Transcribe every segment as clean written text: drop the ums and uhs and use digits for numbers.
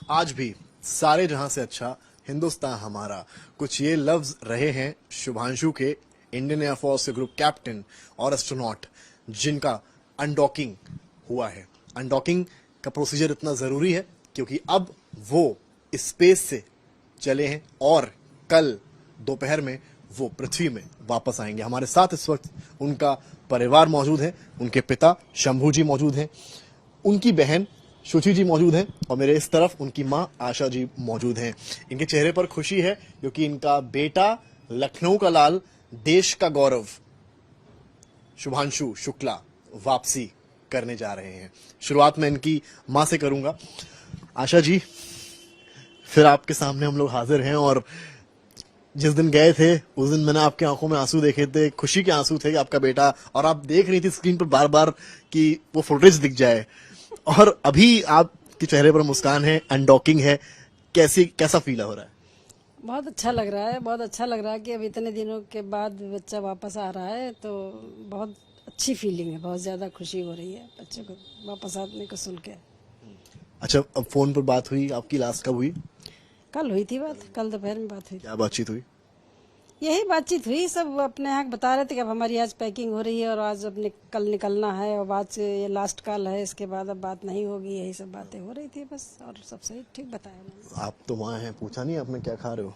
आज भी सारे जहां से अच्छा हिंदुस्तान हमारा, कुछ ये लफ्ज रहे हैं शुभांशु के, इंडियन एयरफोर्स के ग्रुप कैप्टन और एस्ट्रोनॉट, जिनका अनडॉकिंग हुआ है। अनडॉकिंग का प्रोसीजर इतना जरूरी है क्योंकि अब वो स्पेस से चले हैं और कल दोपहर में वो पृथ्वी में वापस आएंगे। हमारे साथ इस वक्त उनका परिवार मौजूद है, उनके पिता शंभू जी मौजूद हैं, उनकी बहन शुचि जी मौजूद हैं और मेरे इस तरफ उनकी मां आशा जी मौजूद हैं। इनके चेहरे पर खुशी है क्योंकि इनका बेटा लखनऊ का लाल, देश का गौरव शुभांशु शुक्ला वापसी करने जा रहे हैं। शुरुआत में इनकी मां से करूंगा। आशा जी, फिर आपके सामने हम लोग हाजिर हैं और जिस दिन गए थे उस दिन मैंने आपके आंखों में आंसू देखे थे, खुशी के आंसू थे कि आपका बेटा, और आप देख रही थी स्क्रीन पर बार बार कि वो फुटेज दिख जाए, और अभी आपके चेहरे पर मुस्कान है, अनडॉकिंग है। कैसा फील हो रहा है? बहुत अच्छा लग रहा है, बहुत अच्छा लग रहा है कि अब इतने दिनों के बाद बच्चा वापस आ रहा है, तो बहुत अच्छी फीलिंग है, बहुत ज्यादा खुशी हो रही है बच्चे को वापस आने को सुन के। अच्छा, अब फोन पर बात हुई आपकी, लास्ट कब हुई? कल हुई थी बात, कल दोपहर में बात हुई। क्या बातचीत हुई? यही बातचीत हुई, सब अपने यहाँ बता रहे थे कि अब हमारी आज पैकिंग हो रही है और आज अब कल निकलना है और बाद से ये लास्ट कॉल है, इसके बाद अब बात नहीं होगी, यही सब बातें हो रही थी बस। और सब सही ठीक बताया उन्होंने। आप तो वहां हैं, पूछा नहीं आपने क्या खा रहे हो?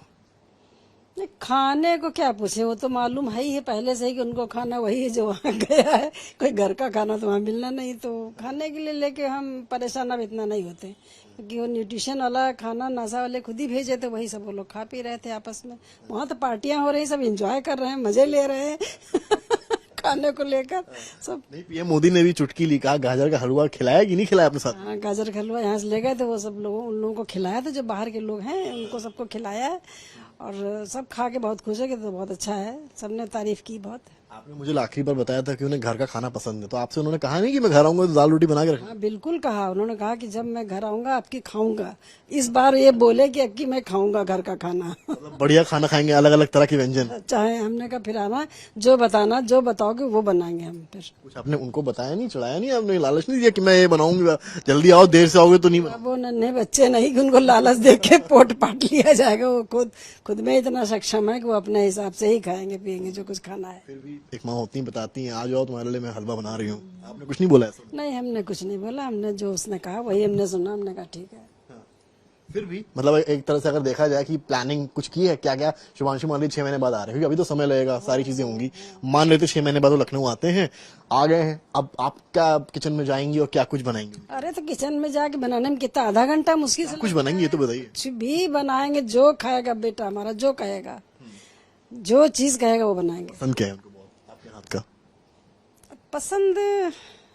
नहीं, खाने को क्या पूछे, वो तो मालूम है ही है पहले से ही कि उनको खाना वही है जो वहाँ गया है। कोई घर का खाना तो वहाँ मिलना नहीं, तो खाने के लिए लेके हम परेशान अब इतना नहीं होते क्योंकि वो न्यूट्रिशन वाला खाना नासा वाले खुद ही भेजे, तो वही सब वो लोग खा पी रहे थे आपस में। वहाँ तो पार्टियां हो रही, सब एंजॉय कर रहे हैं, मजे ले रहे हैं खाने को लेकर सब। नहीं, पीएम मोदी ने भी चुटकी ली, कहा गाजर का हलवा खिलाया कि नहीं खिलाया अपने साथ? हाँ, गाजर का हलवा यहाँ से ले गए थे, वो सब लोगों उन लोगों को खिलाया था, जो बाहर के लोग हैं उनको सबको खिलाया है और सब खा के बहुत खुश है कि तो बहुत अच्छा है, सबने तारीफ की बहुत। आपने मुझे आखिरी बार बताया था कि उन्हें घर का खाना पसंद है, तो आपसे उन्होंने कहा नहीं कि मैं घर आऊंगा तो दाल रोटी बना के रखना? हाँ बिल्कुल कहा, उन्होंने कहा कि जब मैं घर आऊंगा आपकी खाऊंगा। इस बार ये बोले कि अब की मैं खाऊंगा घर का खाना मतलब बढ़िया खाना खाएंगे, अलग अलग तरह के व्यंजन। चाहे हमने कहा फिर आना, जो बताना, जो बताओगे वो बनाएंगे हम। फिर कुछ आपने उनको बताया नहीं, चढ़ाया नहीं, आपने लालच नहीं दिया कि मैं ये बनाऊंगा, जल्दी आओ, देर से आओगे तो नहीं अब वो नन्हे बच्चे नहीं कि उनको लालच देख के पोट पाट लिया जाएगा। वो खुद में इतना सक्षम है कि वो अपने हिसाब से ही खाएंगे पियेंगे जो कुछ खाना है। फिर भी एक माँ होती बताती हैं, आ जाओ तुम्हारे लिए मैं हलवा बना रही हूँ, आपने कुछ नहीं बोला ऐसा? नहीं, हमने कुछ नहीं बोला, हमने जो उसने कहा वही हमने सुना, हमने कहा ठीक है। फिर भी मतलब एक तरह से अगर देखा जाए कि प्लानिंग कुछ की है, क्या क्या शुभांशु मान लीजिए 6 महीने बाद आ रहे हैं, क्योंकि अभी तो समय लगेगा, सारी चीजें होंगी, मान लेते 6 महीने बाद वो लखनऊ आते हैं, आ गए हैं, अब आप क्या किचन में जाएंगी और क्या कुछ बनाएंगी? अरे तो किचन में जाके बनाने में कितना, आधा घंटा मुश्किल से कुछ बनाएंगी, ये तो बताइए। कुछ भी बनाएंगे, जो खाएगा बेटा हमारा, जो कहेगा, जो चीज कहेगा वो बनाएंगे। पसंद क्या है उनको बहुत आपके हाथ का? पसंद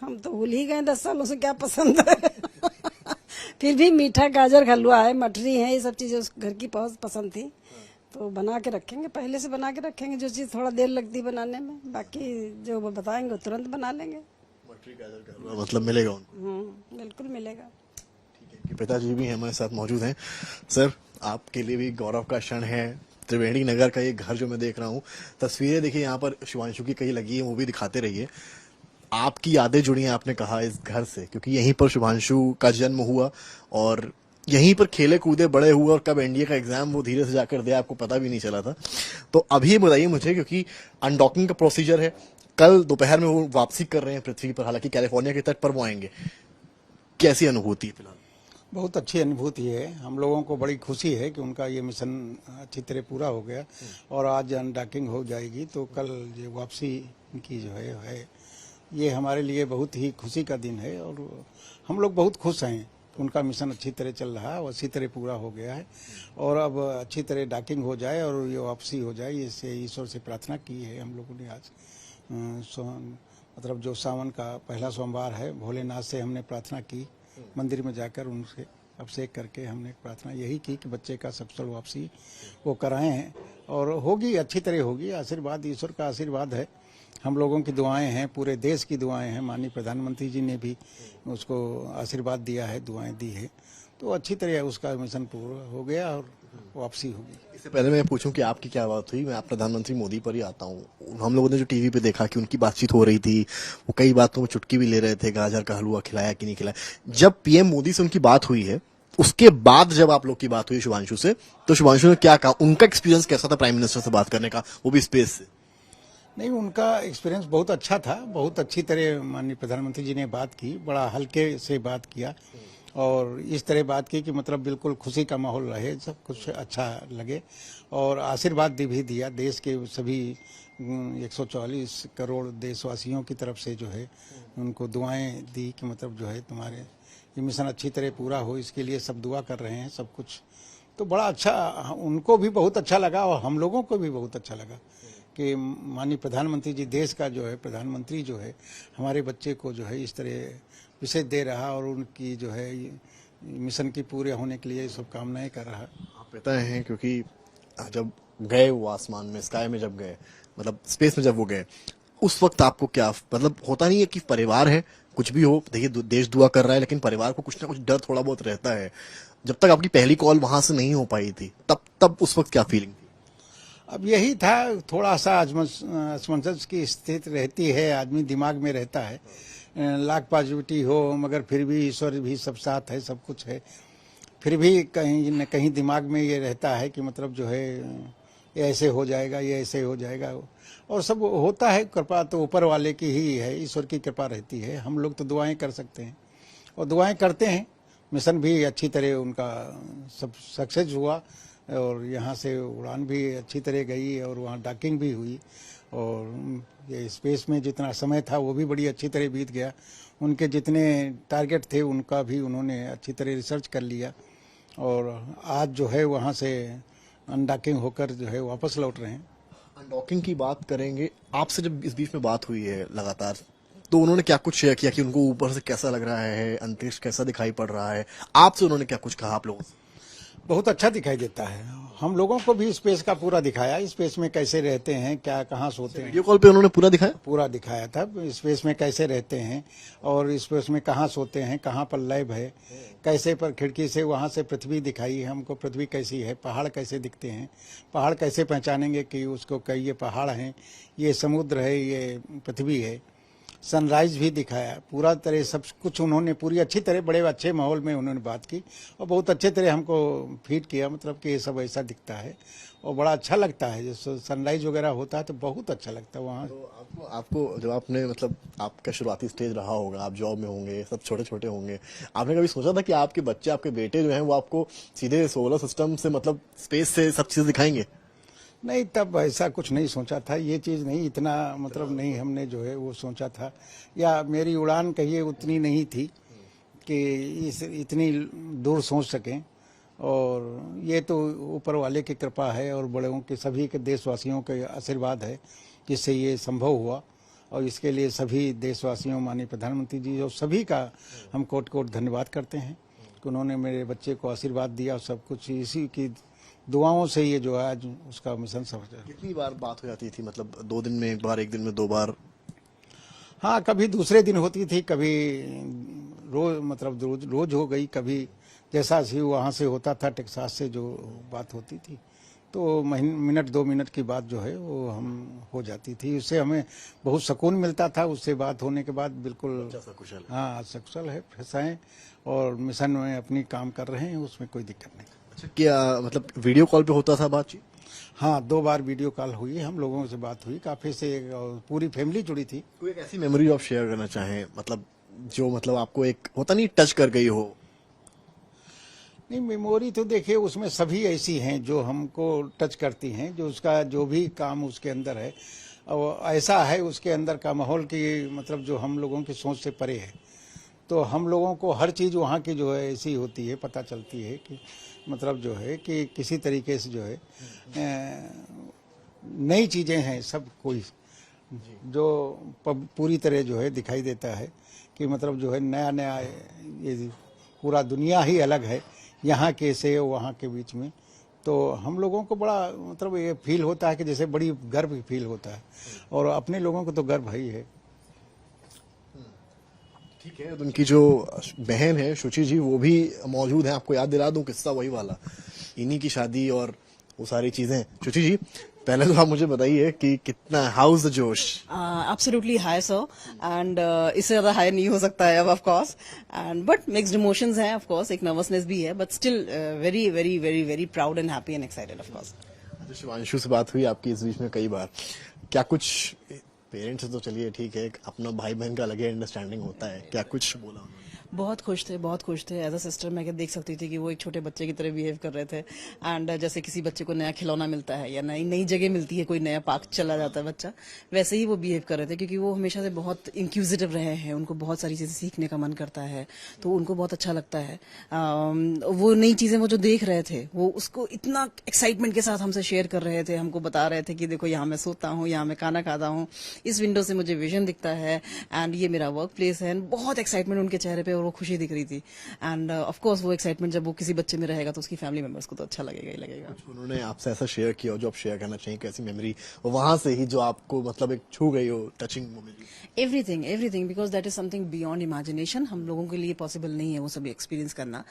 हम तो भूल ही गए 10 सालों से क्या पसंद है फिर भी मीठा गाजर हलवा है, मठरी है, ये सब चीजें उस घर की बहुत पसंद थी, तो बना के रखेंगे, पहले से बना के रखेंगे। जो चीज थोड़ा देर लगती है बनाने में, बाकी जो वो बताएंगे वो तुरंत बना लेंगे। मटरी गाजर का हलवा मतलब मिलेगा उनको? बिल्कुल मिलेगा। ठीक है, पिताजी भी हमारे साथ मौजूद हैं। सर, आपके लिए भी गौरव का क्षण है, त्रिवेणी नगर का ये घर जो मैं देख रहा हूँ, तस्वीरें देखिए यहाँ पर शुभांशु की कहीं लगी है, वो भी दिखाते रहिए। आपकी यादें जुड़ी हैं, आपने कहा, इस घर से, क्योंकि यहीं पर शुभांशु का जन्म हुआ और यहीं पर खेले कूदे बड़े हुए, और कब एनडीए का एग्जाम वो धीरे से जाकर दिया आपको पता भी नहीं चला था। तो अभी ये बताइए मुझे, क्योंकि अनडॉकिंग का प्रोसीजर है, कल दोपहर में वो वापसी कर रहे हैं पृथ्वी पर, हालांकि कैलिफोर्निया के तट पर वो आएंगे, कैसी अनुभूति है फिलहाल? बहुत अच्छी अनुभूति है, हम लोगों को बड़ी खुशी है कि उनका ये मिशन अच्छी तरह पूरा हो गया और आज अनडॉकिंग हो जाएगी, तो कल ये वापसी की जो है ये हमारे लिए बहुत ही खुशी का दिन है और हम लोग बहुत खुश हैं। उनका मिशन अच्छी तरह चल रहा है और अच्छी तरह पूरा हो गया है और अब अच्छी तरह डॉकिंग हो जाए और ये वापसी हो जाए, इससे ईश्वर से प्रार्थना की है हम लोगों ने। आज मतलब जो सावन का पहला सोमवार है, भोलेनाथ से हमने प्रार्थना की, मंदिर में जाकर उनसे अभिषेक करके हमने प्रार्थना यही की कि बच्चे का सफल वापसी वो कराए हैं और होगी, अच्छी तरह होगी। आशीर्वाद, ईश्वर का आशीर्वाद है, हम लोगों की दुआएं हैं, पूरे देश की दुआएं हैं, माननीय प्रधानमंत्री जी ने भी उसको आशीर्वाद दिया है, दुआएं दी है, तो अच्छी तरह उसका मिशन पूरा हो गया और वापसी होगी। इससे पहले मैं पूछूं कि आपकी क्या बात हुई, मैं आप प्रधानमंत्री मोदी पर ही आता हूं। हम लोगों ने जो टीवी पे देखा कि उनकी बातचीत हो रही थी, वो कई बातों में चुटकी भी ले रहे थे, गाजर का हलवा खिलाया कि नहीं खिलाया। जब पीएम मोदी से उनकी बात हुई है, उसके बाद जब आप लोग की बात हुई शुभांशु से, तो शुभांशु ने क्या कहा, उनका एक्सपीरियंस कैसा था प्राइम मिनिस्टर से बात करने का, वो भी स्पेस से? नहीं, उनका एक्सपीरियंस बहुत अच्छा था। बहुत अच्छी तरह माननीय प्रधानमंत्री जी ने बात की, बड़ा हल्के से बात किया और इस तरह बात की कि मतलब बिल्कुल खुशी का माहौल रहे, सब कुछ अच्छा लगे और आशीर्वाद भी दिया देश के सभी 144 करोड़ देशवासियों की तरफ से जो है उनको दुआएं दी कि मतलब जो है तुम्हारे ये मिशन अच्छी तरह पूरा हो, इसके लिए सब दुआ कर रहे हैं सब कुछ। तो बड़ा अच्छा, उनको भी बहुत अच्छा लगा और हम लोगों को भी बहुत अच्छा लगा कि माननीय प्रधानमंत्री जी, देश का जो है प्रधानमंत्री जो है हमारे बच्चे को जो है इस तरह विशेष दे रहा और उनकी जो है मिशन की पूरे होने के लिए शुभकामनाएं कर रहा। आप पता है क्योंकि जब गए वो आसमान में, स्काई में जब गए, मतलब स्पेस में जब वो गए, उस वक्त आपको क्या मतलब होता नहीं है कि परिवार है, कुछ भी हो, देखिए देश दुआ कर रहा है, लेकिन परिवार को कुछ ना कुछ डर थोड़ा बहुत रहता है। जब तक आपकी पहली कॉल वहां से नहीं हो पाई थी, तब उस वक्त क्या फीलिंग थी? अब यही था, थोड़ा सा असमंजस की स्थिति रहती है, आदमी दिमाग में रहता है, लाख पॉजिटिविटी हो मगर फिर भी ईश्वर भी सब साथ है, सब कुछ है, फिर भी कहीं न कहीं दिमाग में ये रहता है कि मतलब जो है ये ऐसे हो जाएगा, ये ऐसे हो जाएगा और सब होता है। कृपा तो ऊपर वाले की ही है, ईश्वर की कृपा रहती है। हम लोग तो दुआएं कर सकते हैं और दुआएं करते हैं। मिशन भी अच्छी तरह उनका सब सक्सेस हुआ और यहाँ से उड़ान भी अच्छी तरह गई और वहाँ डॉकिंग भी हुई और ये स्पेस में जितना समय था वो भी बड़ी अच्छी तरह बीत गया। उनके जितने टारगेट थे उनका भी उन्होंने अच्छी तरह रिसर्च कर लिया और आज जो है वहाँ से अनडॉकिंग होकर जो है वापस लौट रहे हैं। अनडॉकिंग की बात करेंगे, आपसे जब इस बीच में बात हुई है लगातार, तो उन्होंने क्या कुछ शेयर किया कि उनको ऊपर से कैसा लग रहा है, अंतरिक्ष कैसा दिखाई पड़ रहा है? आपसे उन्होंने क्या कुछ कहा आप लोगों से? बहुत अच्छा दिखाई देता है। हम लोगों को भी स्पेस का पूरा दिखाया, स्पेस में कैसे रहते हैं, क्या कहाँ सोते हैं, वीडियो कॉल पे उन्होंने पूरा दिखाया? पूरा दिखाया था। स्पेस में कैसे रहते हैं और स्पेस में कहाँ सोते हैं, कहाँ पर लैब है, कैसे पर खिड़की से वहाँ से पृथ्वी दिखाई हमको, पृथ्वी कैसी है, पहाड़ कैसे दिखते हैं, पहाड़ कैसे पहचानेंगे कि उसको कई ये पहाड़ हैं, ये समुद्र है, ये पृथ्वी है। सनराइज भी दिखाया, पूरा तरह सब कुछ उन्होंने पूरी अच्छी तरह बड़े अच्छे माहौल में उन्होंने बात की और बहुत अच्छे तरह हमको फीड किया, मतलब कि ये सब ऐसा दिखता है और बड़ा अच्छा लगता है। जैसे सनराइज वगैरह होता है तो बहुत अच्छा लगता है वहाँ। तो आपको जब आपने मतलब आपका शुरुआती स्टेज रहा होगा, आप जॉब में होंगे, सब छोटे छोटे होंगे, आपने कभी सोचा था कि आपके बच्चे, आपके बेटे जो हैं वो आपको सीधे सोलर सिस्टम से मतलब स्पेस से सब चीजें दिखाएंगे? नहीं, तब ऐसा कुछ नहीं सोचा था, ये चीज़ नहीं, इतना मतलब नहीं हमने जो है वो सोचा था, या मेरी उड़ान कहिए उतनी नहीं थी कि इतनी दूर सोच सकें। और ये तो ऊपर वाले की कृपा है और बड़ों के सभी के देशवासियों के आशीर्वाद है जिससे ये संभव हुआ और इसके लिए सभी देशवासियों, माननीय प्रधानमंत्री जी और सभी का हम कोट कोट धन्यवाद करते हैं कि उन्होंने मेरे बच्चे को आशीर्वाद दिया और सब कुछ इसी की दुआओं से ये जो है आज उसका मिशन सफल है। कितनी बार बात हो जाती थी, मतलब 2 दिन में 1 बार, 1 दिन में 2 बार? हाँ, कभी दूसरे दिन होती थी, कभी रोज, मतलब रोज हो गई, कभी जैसा सी वहाँ से होता था टेक्सास से जो बात होती थी तो मिनट 2 मिनट की बात जो है वो हम हो जाती थी। उससे हमें बहुत सुकून मिलता था, उससे बात होने के बाद बिल्कुल सकुशल? हाँ, सकुशल है, फ्रेश हैं और मिशन में अपनी काम कर रहे हैं, उसमें कोई दिक्कत नहीं। अच्छा, क्या मतलब वीडियो कॉल पे होता था बातचीत? हाँ, 2 बार वीडियो कॉल हुई, हम लोगों से बात हुई, काफी से पूरी फैमिली जुड़ी थी। कोई एक ऐसी मेमोरी आप शेयर करना चाहें, मतलब जो मतलब आपको एक होता नहीं टच कर गई हो? नहीं, मेमोरी तो देखिए उसमें सभी ऐसी हैं जो हमको टच करती हैं, जो उसका जो भी काम उसके अंदर है और ऐसा है उसके अंदर का माहौल कि मतलब जो हम लोगों की सोच से परे है। तो हम लोगों को हर चीज़ वहाँ की जो है ऐसी होती है, पता चलती है कि मतलब जो है कि किसी तरीके से जो है नई चीज़ें हैं, सब कोई जो पूरी तरह जो है दिखाई देता है कि मतलब जो है नया नया, ये पूरा दुनिया ही अलग है यहाँ के से वहाँ के बीच में। तो हम लोगों को बड़ा मतलब ये फील होता है कि जैसे बड़ी गर्व फील होता है और अपने लोगों को तो गर्व ही है। ठीक है, तो उनकी जो बहन है शुचि जी वो भी मौजूद है, आपको याद दिला दूं किस्सा वही वाला, इन्हीं की शादी और वो सारी चीजें। शुचि जी, पहले तो आप मुझे बताइए कि कितना हाउस द जोश। एब्सोल्युटली हाई सो एंड इससे ज्यादा हाई नहीं हो सकता है अब of course and but mixed emotions हैं ऑफ कोर्स, एक नर्वसनेस भी है but still very very very very proud and happy and excited of course. अच्छा, शिवांशु से बात हुई आपकी इस बीच में कई बार, क्या कुछ पेरेंट्स तो चलिए ठीक है, अपना भाई बहन का अलग ही अंडरस्टैंडिंग होता है, क्या कुछ बोला उन्होंने? बहुत खुश थे, बहुत खुश थे। एज अ सिस्टर मैं क्या देख सकती थी कि वो एक छोटे बच्चे की तरह बिहेव कर रहे थे एंड जैसे किसी बच्चे को नया खिलौना मिलता है या नई नई जगह मिलती है, कोई नया पार्क चला जाता है बच्चा, वैसे ही वो बिहेव कर रहे थे क्योंकि वो हमेशा से बहुत इंक्यूजिटिव रहे हैं, उनको बहुत सारी चीजें सीखने का मन करता है तो उनको बहुत अच्छा लगता है। वो नई चीजें वो जो देख रहे थे वो उसको इतना एक्साइटमेंट के साथ हमसे शेयर कर रहे थे, हमको बता रहे थे कि देखो यहाँ मैं सोता हूँ, यहाँ मैं खाना खाता हूँ, इस विंडो से मुझे विजन दिखता है एंड ये मेरा वर्क प्लेस है। बहुत एक्साइटमेंट उनके चेहरे पे और वो खुशी दिख रही थी एंड ऑफ कोर्स वो एक्साइटमेंट जब वो किसी बच्चे में रहेगा तो उसकी फैमिली मेंबर्स को तो अच्छा लगेगा ही लगेगा। उन्होंने आपसे ऐसा शेयर किया जो आप शेयर करना चाहिए, कैसी मेमोरी वहां से ही जो आपको मतलब एक छू गई हो, touching moment? Everything everything because that is something beyond imagination, हम लोगों के लिए पॉसिबल नहीं है वो सब एक्सपीरियंस करना,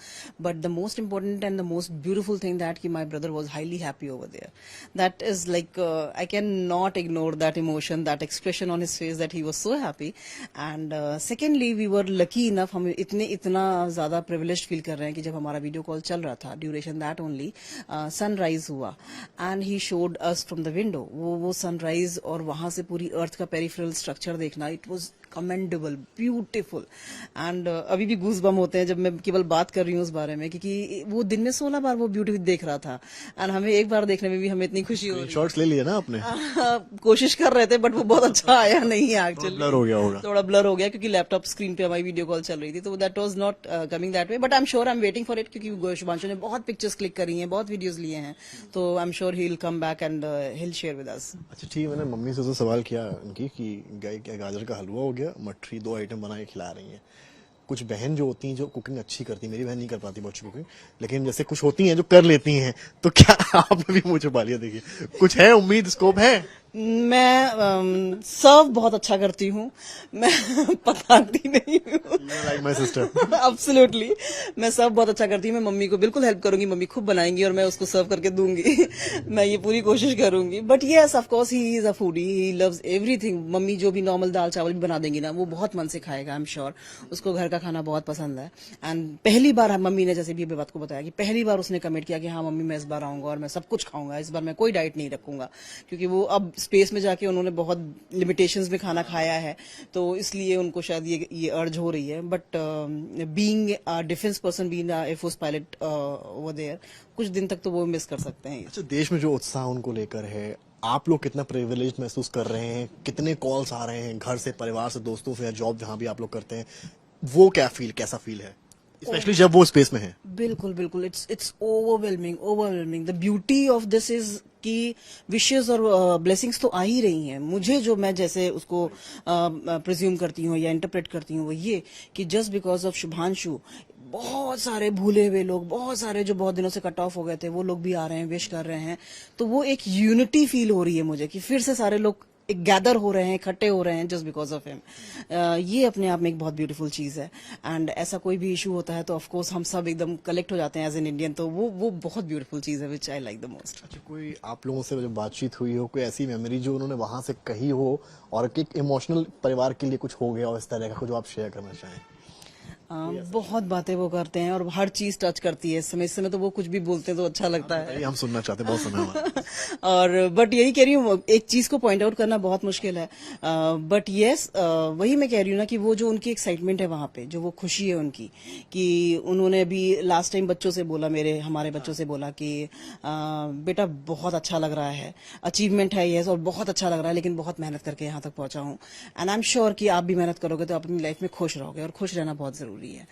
but the most important and the most beautiful thing that कि my brother was highly happy over there, that is like I can not ignore that emotion, that expression on his face that he was so happy and secondly we were lucky enough, हम इतना ज्यादा privileged feel कर रहे हैं कि जब हमारा video call चल रहा था ड्यूरेशन दैट ओनली सनराइज हुआ and he showed us from the window, वो सनराइज और वहां से पूरी अर्थ का पेरिफेरल स्ट्रक्चर देखना, it was commendable, beautiful and अभी भी गूज बम होते हैं जब मैं केवल बात कर रही हूँ उस बारे में क्योंकि वो दिन में 16 बार वो ब्यूटी देख रहा था एंड हमें एक बार देखने में भी हमें इतनी खुशी हो रही शॉर्ट्स ले लिए ना आपने? कोशिश कर रहे थे बट वो बहुत अच्छा आया नहीं है एक्चुअली, ब्लर हो गया होगा, थोड़ा ब्लर हो गया क्योंकि लैपटॉप स्क्रीन पे हमारी वीडियो कॉल चल रही थी तो that was not coming that way, but I am sure I am waiting for it क्योंकि शुभांशु ने बहुत पिक्चर्स क्लिक करी हैं, बहुत वीडियोस लिए हैं तो I am sure he will come back and he will share with us. अच्छा ठीक, मैंने मम्मी से तो सवाल किया उनकी कि क्या गाजर का हलवा हो गया, मठरी 2 आइटम बना के खिला रही हैं। कुछ बहन जो होती हैं जो कुकिंग अच्छी करती, मेरी बहन नहीं कर पाती बहुत अच्छी कुकिंग, लेकिन जैसे कुछ होती हैं जो कर लेती हैं, तो क्या आपने भी मुंह छुपा लिया? देखिए कुछ है, उम्मीद, स्कोप है? मैं सर्व बहुत अच्छा करती हूँ, मैं पकाती नहीं हूँ। Like my sister. एब्सोल्युटली, मैं सर्व बहुत अच्छा करती हूँ, मैं मम्मी को बिल्कुल हेल्प करूंगी, मम्मी खूब बनाएंगी और मैं उसको सर्व करके दूंगी मैं ये पूरी कोशिश करूंगी, but yes of course he is a foodie, he loves everything. Mummy जो भी नॉर्मल दाल चावल भी बना देंगी ना वो बहुत मन से खाएगा, आई एम श्योर उसको घर का खाना बहुत पसंद है। एंड पहली बार मम्मी ने जैसे भी बात को बताया कि पहली बार उसने कमिट किया कि हाँ मम्मी मैं इस बार आऊंगा और मैं सब कुछ खाऊंगा, इस बार मैं कोई डाइट नहीं रखूंगा क्योंकि वो अब स्पेस में जाके उन्होंने बहुत लिमिटेशंस में खाना खाया है तो इसलिए उनको शायद ये अर्ज हो रही है, but being a defence person, being a air force pilot over there, कुछ दिन तक तो वो मिस कर सकते हैं। अच्छा, देश में जो उत्साह उनको लेकर है, आप लोग कितना प्रिविलेज महसूस कर रहे हैं? कितने कॉल्स आ रहे हैं घर से, परिवार से, दोस्तों से, या जॉब जहां भी आप लोग करते हैं, वो कैसा फील है स्पेशली जब वो स्पेस में है? बिल्कुल बिल्कुल, it's overwhelming. The beauty of this is कि विशेस और ब्लेसिंग्स तो आ ही रही हैं मुझे, जो मैं जैसे उसको प्रिज्यूम करती हूँ या इंटरप्रेट करती हूँ वो ये कि जस्ट बिकॉज ऑफ शुभांशु बहुत सारे भूले हुए लोग, बहुत सारे जो बहुत दिनों से कट ऑफ हो गए थे वो लोग भी आ रहे हैं, विश कर रहे हैं, तो वो एक यूनिटी फील हो रही है मुझे कि फिर से सारे लोग एक गैदर हो रहे हैं, इकट्ठे हो रहे हैं जस्ट बिकॉज ऑफ हिम। ये अपने आप में एक बहुत ब्यूटीफुल चीज है एंड ऐसा कोई भी इशू होता है तो ऑफ कोर्स हम सब एकदम कलेक्ट हो जाते हैं एज एन इंडियन, तो वो बहुत ब्यूटीफुल चीज है विच आई लाइक द मोस्ट। अच्छा, कोई आप लोगों से जब बातचीत हुई हो, कोई ऐसी मेमोरी जो उन्होंने वहां से कही हो और एक इमोशनल परिवार के लिए कुछ हो गया हो इस तरह का, जो आप शेयर करना चाहें? बहुत बातें वो करते हैं और हर चीज टच करती है इस समय तो वो कुछ भी बोलते हैं तो अच्छा लगता है। हम सुनना चाहते हैं, बहुत सुना हमारा। और बट यही कह रही हूँ, एक चीज को पॉइंट आउट करना बहुत मुश्किल है, बट यस वही मैं कह रही हूँ ना कि वो जो उनकी एक्साइटमेंट है वहां पे, जो वो खुशी है उनकी कि उन्होंने अभी लास्ट टाइम बच्चों से बोला, हमारे बच्चों से बोला कि बेटा बहुत अच्छा लग रहा है, अचीवमेंट है यस और बहुत अच्छा लग रहा है, लेकिन बहुत मेहनत करके यहाँ तक पहुंचा हूँ एंड आई एम श्योर कि आप भी मेहनत करोगे तो अपनी लाइफ में खुश रहोगे और खुश रहना बहुत जरूरी है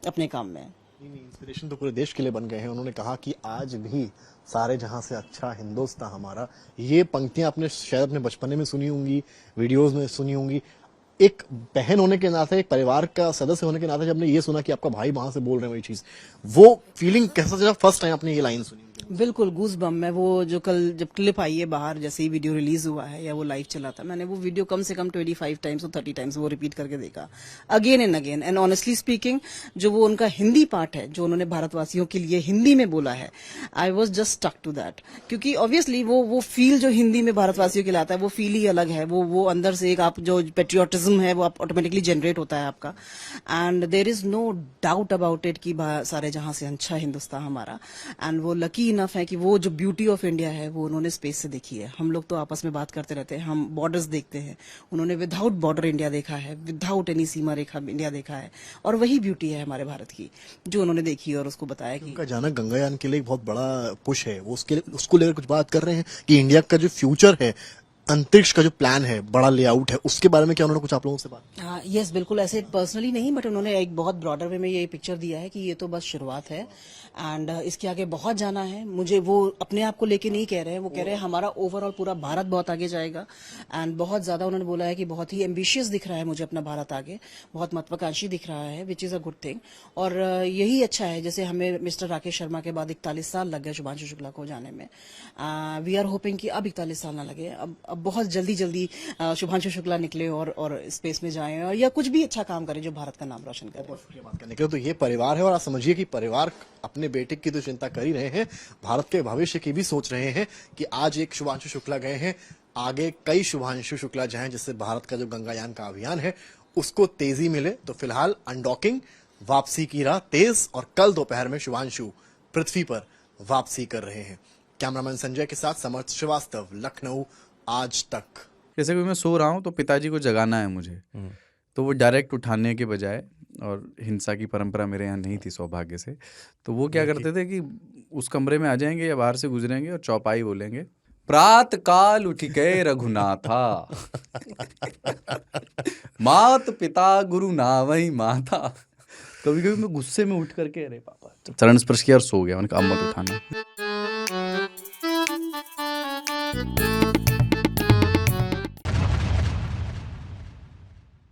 अपने काम में। इंस्पिरेशन तो पूरे देश के लिए बन गए हैं। उन्होंने कहा कि आज भी सारे जहां से अच्छा हिंदुस्तान हमारा, ये पंक्तियां आपने शायद अपने बचपने में सुनी होंगी, वीडियोस में सुनी होंगी। एक बहन होने के नाते, एक परिवार का सदस्य होने के नाते, जब आपने ये सुना कि आपका भाई वहां से बोल रहे हैं वही चीज, वो फीलिंग कैसा चला फर्स्ट टाइम आपने ये लाइन सुनी? बिल्कुल गूज बम। मैं वो जो कल जब क्लिप आई है बाहर, जैसे ही वीडियो रिलीज हुआ है या वो लाइव चला था, मैंने वो वीडियो कम से कम 25 टाइम्स और 30 टाइम्स वो रिपीट करके देखा, again and again. And honestly speaking, जो वो उनका हिंदी पार्ट है जो उन्होंने भारतवासियों के लिए हिंदी में बोला है, I was just stuck to that. क्योंकि ऑब्वियसली वो फील जो हिंदी में भारतवासियों के लिए आता है, वो फील ही अलग है। वो अंदर से एक आप जो पेट्रियोटिज्म है वो आप ऑटोमेटिकली जनरेट होता है आपका। And there is no doubt about it कि सारे जहां से अच्छा हिंदुस्तान हमारा। एंड वो लकी इनफ है कि वो जो ब्यूटी ऑफ इंडिया है वो उन्होंने स्पेस से देखी है। हम लोग तो आपस में बात करते रहते हैं, हम बॉर्डर्स देखते हैं, उन्होंने विदाउट बॉर्डर इंडिया देखा है, विदाउट एनी सीमा रेखा इंडिया देखा है। और वही ब्यूटी है हमारे भारत की जो उन्होंने देखी और उसको बताया कि उनका जाना गंगायान के लिए एक बहुत बड़ा पुश है, वो उसको लेकर कुछ बात कर रहे हैं कि इंडिया का जो फ्यूचर है, अंतरिक्ष का जो प्लान है, बड़ा लेआउट है, उसके बारे में क्या उन्होंने कुछ आप लोगों से बात? हाँ यस, बिल्कुल ऐसे पर्सनली नहीं, बट उन्होंने एक बहुत ब्रॉडर वे में ये पिक्चर दिया है कि ये तो बस शुरुआत है एंड इसके आगे बहुत जाना है। मुझे वो अपने आप को लेके नहीं कह रहे हैं, वो कह रहे हैं हमारा ओवरऑल पूरा भारत बहुत आगे जाएगा। एंड बहुत ज्यादा उन्होंने बोला है कि बहुत ही एम्बिशियस दिख रहा है मुझे अपना भारत आगे, बहुत महत्वाकांक्षी दिख रहा है, which is a good thing. और यही अच्छा है, जैसे हमें मिस्टर राकेश शर्मा के बाद 41 साल लग गए शुभांशु शुक्ला को जाने में। वी आर होपिंग कि अब 41 साल ना लगे, अब बहुत जल्दी जल्दी शुभांशु शुक्ला निकले और स्पेस में जाएं और या कुछ भी अच्छा काम करें जो भारत का नाम रोशन करे। बहुत शुक्रिया बात करने के लिए। तो ये परिवार है और आप समझिए कि परिवार अपने बेटे की तो चिंता कर ही रहे हैं, भारत के भविष्य की भी सोच रहे हैं कि आज एक शुभांशु शुक्ला गए हैं, आगे कई शुभांशु शुक्ला जाएं, जिससे भारत का जो गंगायान का अभियान है उसको तेजी मिले। तो फिलहाल अनडॉकिंग, वापसी की राह तेज, और कल दोपहर में शुभांशु पृथ्वी पर वापसी कर रहे हैं। कैमरामैन संजय के साथ समर्थ श्रीवास्तव, लखनऊ, आज तक। जैसे कि मैं सो रहा हूँ तो पिताजी को जगाना है मुझे, तो वो डायरेक्ट उठाने के बजाय, और हिंसा की परंपरा मेरे यहाँ नहीं थी सौभाग्य से, तो वो क्या करते थे कि उस कमरे में आ जाएंगे या बाहर से गुजरेंगे और चौपाई बोलेंगे, प्रात काल उठ के रघुनाथा मात पिता गुरु नावई माता। कभी कभी मैं गुस्से में उठ करके अरे पापा, चरण स्पर्श किया और सो गया। मैंने कहा अब मत उठाना।